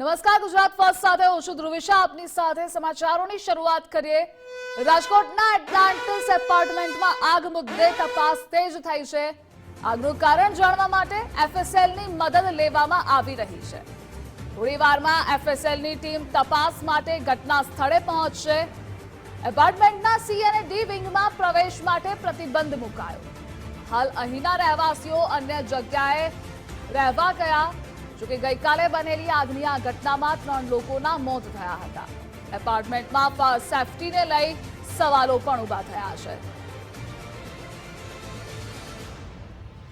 નમસ્કાર, ગુજરાત ફર્સ્ટ સાથે હું છું ધ્રુવિશા. આપની સાથે સમાચારોની શરૂઆત કરીએ. રાજકોટના એટલાન્ટિસ એપાર્ટમેન્ટમાં આગ મુદ્દે તપાસ તેજ થઈ છે. આગનું કારણ જાણવા માટે એફએસએલની મદદ લેવામાં આવી રહી છે. થોડી વારમાં એફએસએલની ટીમ તપાસ માટે ઘટના સ્થળે પહોંચશે. એપાર્ટમેન્ટના સી અને ડી વિંગમાં પ્રવેશ માટે પ્રતિબંધ મુકાયો. હાલ અહીંના રહેવાસીઓ અન્ય જગ્યાએ રહેવા ગયા. જોકે ગઈકાલે બનેલી આગની આ ઘટનામાં 3 લોકોના મોત થયા હતા. એપાર્ટમેન્ટમાં ફાયર સેફટીને લઈ સવાલો પણ ઉભા થયા છે.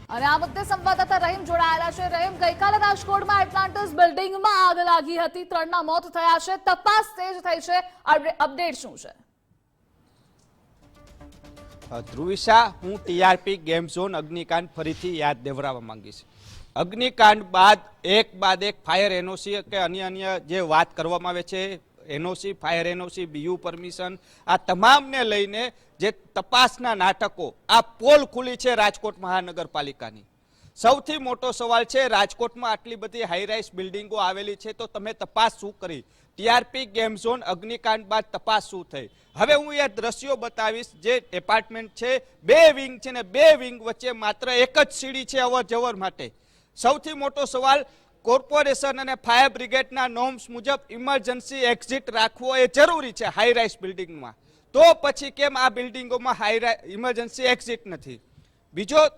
અને આ મુદ્દે સંવાદદાતા રહીમ જોડાયેલા છે. રહીમ, ગઈકાલે રાજકોટમાં એટલાન્ટિસ બિલ્ડિંગમાં આગ લાગી હતી, 3ના મોત થયા છે, તપાસ તેજ થઈ છે, અપડેટ શું છે? ધ્રુવિશા, હું ટીઆરપી ગેમ ઝોન અગ્નિકાંડ ફરીથી યાદ દેવરાવવા માંગીશ. અગ્નિકાંડ બાદ એક ફાયર એનઓસી કે અન્ય જે વાત કરવામાં આવે છે, NOC, fire NOC, BU permission, આ તમામને લઈને જે તપાસના નાટકો, આ પોલ ખુલી છે રાજકોટ મહાનગરપાલિકાની. સૌથી મોટો સવાલ છે, રાજકોટમાં આટલી બધી હાઈરાઇઝ બિલ્ડિંગો આવેલી છે તો તમે તપાસ શું કરી? ટીઆરપી ગેમ ઝોન અગ્નિકાંડ બાદ તપાસ શું થઈ? હવે હું એ દ્રશ્યો બતાવીશ. જે એપાર્ટમેન્ટ છે, 2 વિંગ છે ને 2 વિંગ વચ્ચે માત્ર એક જ સીડી છે અવર જવર માટે. સૌથી મોટો સવાલ, કોર્પોરેશન અને ફાયર બ્રિગેડના નોર્મ્સ મુજબ ઇમરજન્સી એક્ઝિટ રાખવો એ જરૂરી છે હાઈરાઇઝ બિલ્ડિંગમાં. તો પછી કેમ આ બિલ્ડિંગોમાં ઇમરજન્સી એક્ઝિટ નથી?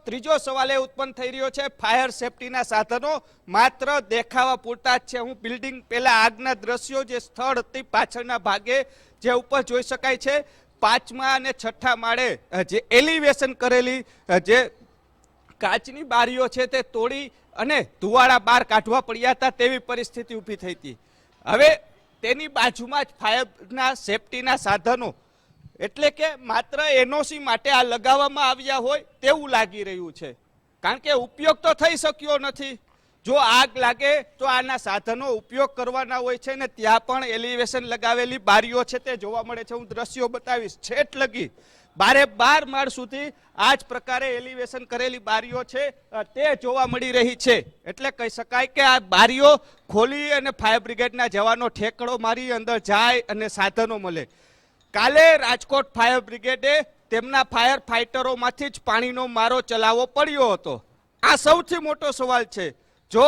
ત્રીજો સવાલ એ ઉત્પન્ન થઈ રહ્યો છે, ફાયર સેફટીના સાધનો માત્ર દેખાવા પૂરતા જ છે. હું બિલ્ડિંગ પહેલા આગના દ્રશ્યો જે સ્થળ હતી પાછળના ભાગે જે ઉપર જોઈ શકાય છે, 5મા અને 6ઠા માળે જે એલિવેશન કરેલી જે કાચની બારીઓ છે તે તોડી અને ધુવાડા બહાર કાઢવા પડ્યા હતા તેવી પરિસ્થિતિ ઊભી થઈ હતી. હવે તેની બાજુમાં જ ફાયરના સેફટીના સાધનો, એટલે કે માત્ર એનઓસી માટે આ લગાવવામાં આવ્યા હોય તેવું લાગી રહ્યું છે. કારણ કે ઉપયોગ તો થઈ શક્યો નથી. જો આગ લાગે તો આના સાધનો ઉપયોગ કરવાના હોય છે ને ત્યાં પણ એલિવેશન લગાવેલી બારીઓ છે તે જોવા મળે છે. હું દ્રશ્યો બતાવીશ. છેટ લગી 12 માળ સુધી આ જ પ્રકારે એલિવેશન કરેલી બારીઓ છે તે જોવા મળી રહી છે. એટલે કહી શકાય કે આ બારીઓ ખોલી અને ફાયર બ્રિગેડના જવાનો ઠેકડો મારી અંદર જાય અને સાધનો મળે. કાલે રાજકોટ ફાયર બ્રિગેડે તેમના ફાયર ફાઇટરોમાંથી જ પાણીનો મારો ચલાવવો પડ્યો હતો. આ સૌથી મોટો સવાલ છે. જો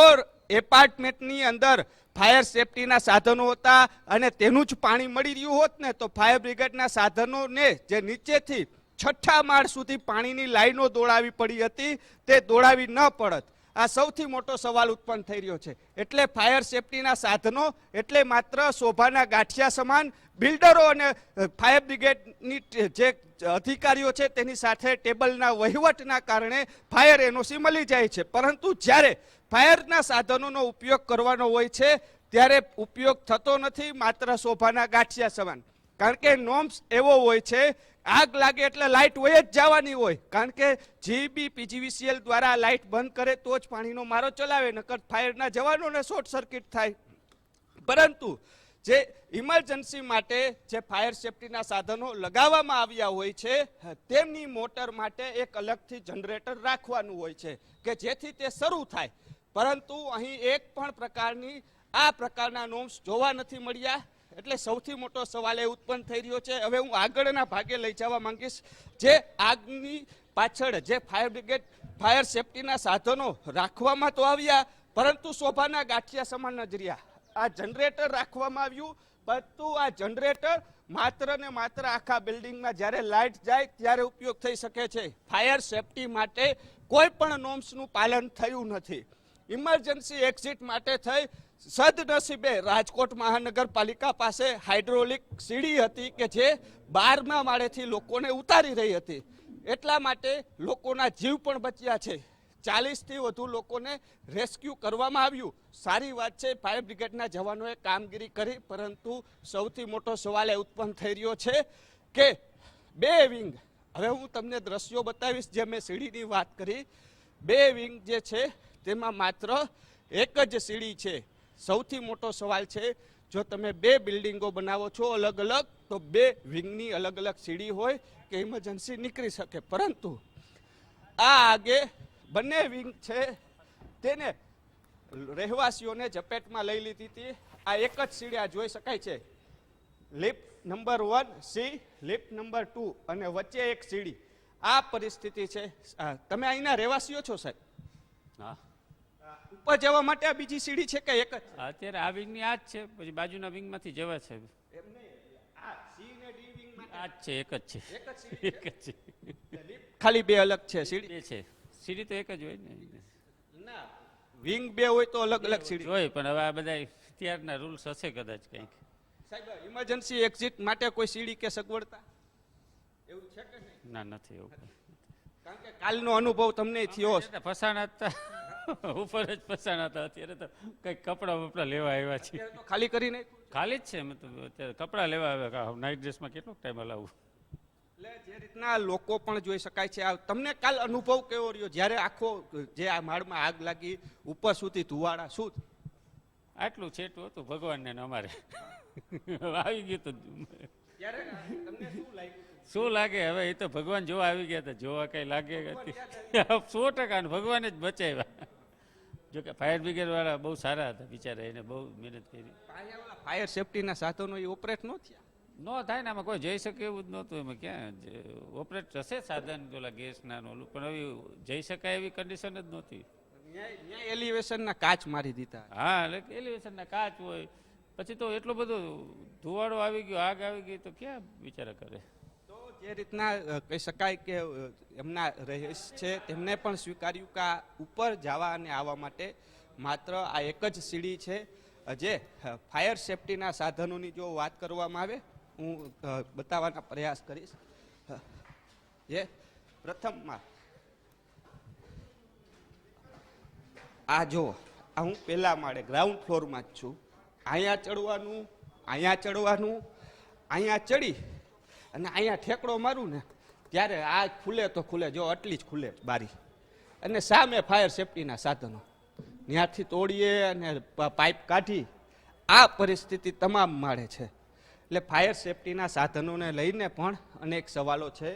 એપાર્ટમેન્ટની અંદર ફાયર સેફટીના સાધનો હતા અને તેનું જ પાણી મળી રહ્યું હોત ને તો ફાયર બ્રિગેડના સાધનોને જે નીચેથી 6ઠા માળ સુધી પાણીની લાઈનો દોડાવી પડી હતી તે દોડાવી ન પડત. આ સૌથી મોટો સવાલ ઉત્પન્ન થઈ રહ્યો છે. એટલે ફાયર સેફટીના સાધનો એટલે માત્ર શોભાના ગાંઠિયા સમાન. બિલ્ડરો અને ફાયર બ્રિગેડની જે અધિકારીઓ છે તેની સાથે ટેબલના વહીવટના કારણે ફાયર એનઓસી મળી જાય છે. પરંતુ જ્યારે ફાયરના સાધનોનો ઉપયોગ કરવાનો હોય છે ત્યારે ઉપયોગ થતો નથી, માત્ર શોભાના ગાંઠિયા સમાન. કારણ કે નોર્મ્સ એવો હોય છે, આગ લાગે એટલે લાઇટ વહી જ જવાની હોય. કારણ કે જીબી પીજીવીસીએલ દ્વારા લાઇટ બંધ કરે તો જ પાણીનો મારો ચલાવે, નકર ફાયરના જવાનોને શોર્ટ સર્કિટ થાય. પરંતુ જે ઇમરજન્સી માટે જે ફાયર સેફટીના સાધનો લગાવવામાં આવ્યા હોય છે તેમની મોટર માટે એક અલગથી જનરેટર રાખવાનું હોય છે કે જેથી તે શરૂ થાય. પરંતુ અહીં એક પણ પ્રકારના નોર્મ્સ જોવા નથી મળ્યા. એટલે સૌથી મોટો સવાલ એ ઉત્પન્ન થઈ રહ્યો છે. હવે હું આગળના ભાગે લઈ જવા માંગીશ. જે આગની પાછળ જે ફાયર બ્રિગેડ ફાયર સેફટીના સાધનો રાખવામાં તો આવ્યા પરંતુ શોભાના ગાંઠિયા સમાન નજરિયા. આ જનરેટર રાખવામાં આવ્યું, પરંતુ આ જનરેટર માત્ર ને માત્ર આખા બિલ્ડિંગમાં જ્યારે લાઇટ જાય ત્યારે ઉપયોગ થઈ શકે છે. ફાયર સેફટી માટે કોઈ પણ નોર્મ્સનું પાલન થયું નથી. ઇમરજન્સી એક્ઝિટ માટે થઈ સદનસીબે રાજકોટ મહાનગરપાલિકા પાસે હાઇડ્રોલિક સીડી હતી કે જે 12મા માળેથી લોકોને ઉતારી રહી હતી. એટલા માટે લોકોના જીવ પણ બચ્યા છે. 40થી વધુ લોકોને રેસ્ક્યુ કરવામાં આવ્યું. સારી વાત છે, ફાયર બ્રિગેડના જવાનોએ કામગીરી કરી. પરંતુ સૌથી મોટો સવાલ એ ઉત્પન્ન થઈ રહ્યો છે કે 2 વિંગ, હવે હું તમને દ્રશ્યો બતાવીશ. જે મેં સીડીની વાત કરી, 2 વિંગ જે છે તેમાં માત્ર એક જ સીડી છે. સૌથી મોટો સવાલ છે, જો તમે 2 બિલ્ડિંગો બનાવો છો અલગ અલગ તો 2 વિંગની અલગ અલગ સીડી હોય કે ઇમરજન્સી નીકળી શકે. પરંતુ આ આગે બંને વિંગ છે તેને રહેવાસીઓને ઝપેટમાં લઈ લીધી હતી. આ એક જ સીડી આ જોઈ શકાય છે. Lift number 1 C, lift number 2 અને વચ્ચે એક સીડી. આ પરિસ્થિતિ છે. તમે અહીંના રહેવાસીઓ છો સાહેબ? હા, ઉપર જવા માટે આ બીજી સીડી છે કે એક જ? અત્યારે આ વિંગની આ જ છે, પછી બાજુના વિંગમાંથી જવા છે. એમ નહીં, આ સી ને ડી વિંગ માટે આ જ છે, એક જ છે, એક જ સીડી એક જ છે. લિફ્ટ ખાલી બે અલગ છે સીડી? બે છે, સીડી તો એક જ હોય ને. ના, વિંગ બે હોય તો અલગ અલગ સીડી હોય, પણ હવે આ બધા અત્યારના રૂલ્સ હશે કદાચ કંઈક. સાહેબ, ઇમરજન્સી એક્ઝિટ માટે કોઈ સીડી કે સગવડતા એવું છે કે નહીં? ના, નથી એવું કંઈ. કારણ કે કાલનો અનુભવ તમને થયો હશે. ફસાણા હતા, ઉપર જ ફસાણા હતા. અત્યારે તો કંઈક કપડાં બપડા લેવા આવ્યા છીએ. અત્યારે તો ખાલી કરીને ખાલી જ છે, મતલબ અત્યારે કપડાં લેવા આવ્યા. નાઇટ ડ્રેસમાં કેટલો ટાઈમ હલાવવું? એટલે જે રીતના લોકો પણ જોઈ શકાય છે. આ તમને કાલ અનુભવ કેવો રહ્યો જ્યારે આખો જે આ માળમાં આગ લાગી, ઉપર સુધી ધુવાડા? શું આટલું છેટું હતું ભગવાનને ને અમારે આવી ગયું તો ત્યારે તમને શું લાગ્યું? શું લાગે હવે? એ તો ભગવાન જોવા આવી ગયા હતા. જોવા કઈ લાગે 100% ભગવાને જ બચાવ્યા. જોકે ફાયર બ્રિગેડ વાળા બહુ સારા હતા બિચારા, એને બહુ મહેનત કરી. ફાયર સેફટીના સાધનો એ ઓપરેટ ન થયા? ન થાય ને, આમાં કોઈ જઈ શકે એવું જ નહોતું. એમાં ક્યાં ઓપરેટ હશે સાધન ઓલા ગેસના ઓલું, પણ હવે જઈ શકાય એવી કન્ડિશન જ નહોતી. ન્યાય એલિવેશનના કાચ મારી દીધા. હા, એટલે એલિવેશનના કાચ હોય, પછી તો એટલો બધો ધુવાડો આવી ગયો, આગ આવી ગઈ, તો ક્યાં બિચારા કરે. તો જે રીતના કહી શકાય કે એમના રહીશ છે તેમને પણ સ્વીકાર્યું કે આ ઉપર જવા અને આવવા માટે માત્ર આ એક જ સીડી છે. જે ફાયર સેફટીના સાધનોની જો વાત કરવામાં આવે, હું બતાવવાના પ્રયાસ કરીશ. જે પ્રથમમાં આ જો, આ હું પહેલા માળે ગ્રાઉન્ડ ફ્લોરમાં જ છું. અહીંયા ચડવાનું, અહીંયા ચડવાનું, અહીંયા ચડી અને અહીંયા ઠેકડો મારું ને ત્યારે આ ખુલે તો ખુલે, જો આટલી જ ખુલે બારી. અને સામે ફાયર સેફટીના સાધનો ત્યાંથી તોડીએ અને પાઇપ કાઢી આ પરિસ્થિતિ તમામ માળે છે. એટલે ફાયર સેફટીના સાધનોને લઈને પણ અનેક સવાલો છે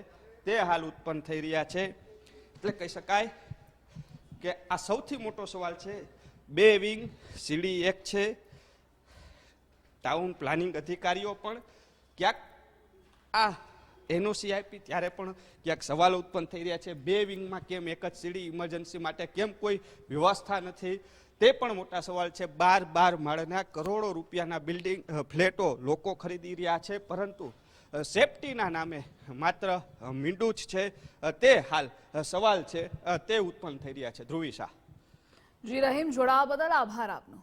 તે હાલ ઉત્પન્ન થઈ રહ્યા છે. એટલે કહી શકાય કે આ સૌથી મોટો સવાલ છે. બે વિંગ, સીડી એક છે. ટાઉન પ્લાનિંગ અધિકારીઓ પણ ક્યાંક આ એનઓસી આપી ત્યારે પણ ક્યાંક સવાલો ઉત્પન્ન થઈ રહ્યા છે. બે વિંગમાં કેમ એક જ સીડી? ઇમરજન્સી માટે કેમ કોઈ વ્યવસ્થા નથી? તે પણ મોટા સવાલ છે. 12 માળના કરોડો રૂપિયાના બિલ્ડિંગ ફ્લેટો લોકો ખરીદી રહ્યા છે, પરંતુ સેફટીના નામે માત્ર મીંડું જ છે. તે હાલ સવાલ છે તે ઉત્પન્ન થઈ રહ્યા છે. ધ્રુવી શાહ. જી રહીમ, જોડાવા બદલ આભાર આપનો.